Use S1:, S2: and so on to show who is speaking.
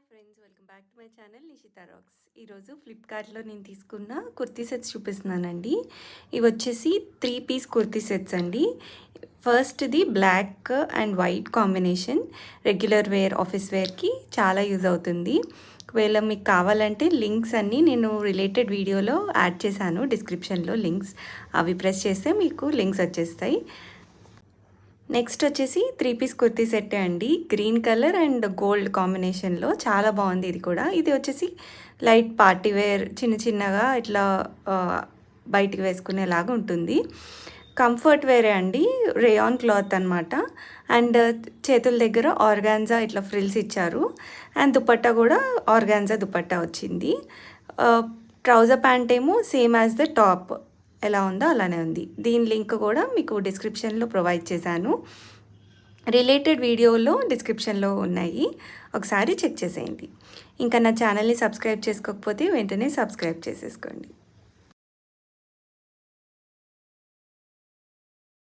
S1: Friends, welcome back to my channel Nishita rocks. ఈరోజు ఫ్లిప్కార్ట్లో నేను తీసుకున్న కుర్తీ సెట్స్ చూపిస్తున్నానండి. ఇవి వచ్చేసి 3 పీస్ కుర్తీ సెట్స్ అండి. ఫస్ట్ది black and white combination, regular wear, office వేర్కి చాలా యూజ్ అవుతుంది. ఒకవేళ మీకు కావాలంటే లింక్స్ అన్నీ నేను రిలేటెడ్ వీడియోలో యాడ్ చేశాను, డిస్క్రిప్షన్లో లింక్స్. అవి ప్రెస్ చేస్తే మీకు లింక్స్ వచ్చేస్తాయి. నెక్స్ట్ వచ్చేసి 3 పీస్ కుర్తీ సెట్టే అండి. గ్రీన్ కలర్ అండ్ గోల్డ్ కాంబినేషన్లో చాలా బాగుంది. ఇది కూడా ఇది వచ్చేసి లైట్ పార్టీ వేర్, చిన్న చిన్నగా ఇట్లా బయటికి వేసుకునేలాగా ఉంటుంది. కంఫర్ట్ వేరే అండి, రేయాన్ క్లాత్ అనమాట. అండ్ చేతుల దగ్గర ఆర్గాన్జా ఇట్లా ఫ్రిల్స్ ఇచ్చారు. అండ్ దుపట్టా కూడా ఆర్గాన్జా దుపట్టా వచ్చింది. ట్రౌజర్ ప్యాంట్ ఏమో సేమ్ యాజ్ ద టాప్ ఎలా ఉందో అలానే ఉంది. దీని లింక్ కూడా మీకు డిస్క్రిప్షన్లో ప్రొవైడ్ చేశాను. రిలేటెడ్ వీడియోలో డిస్క్రిప్షన్లో ఉన్నాయి, ఒకసారి చెక్ చేసేయండి. ఇంకా నా ఛానల్ని సబ్స్క్రైబ్ చేసుకోకపోతే వెంటనే సబ్స్క్రైబ్ చేసేసుకోండి.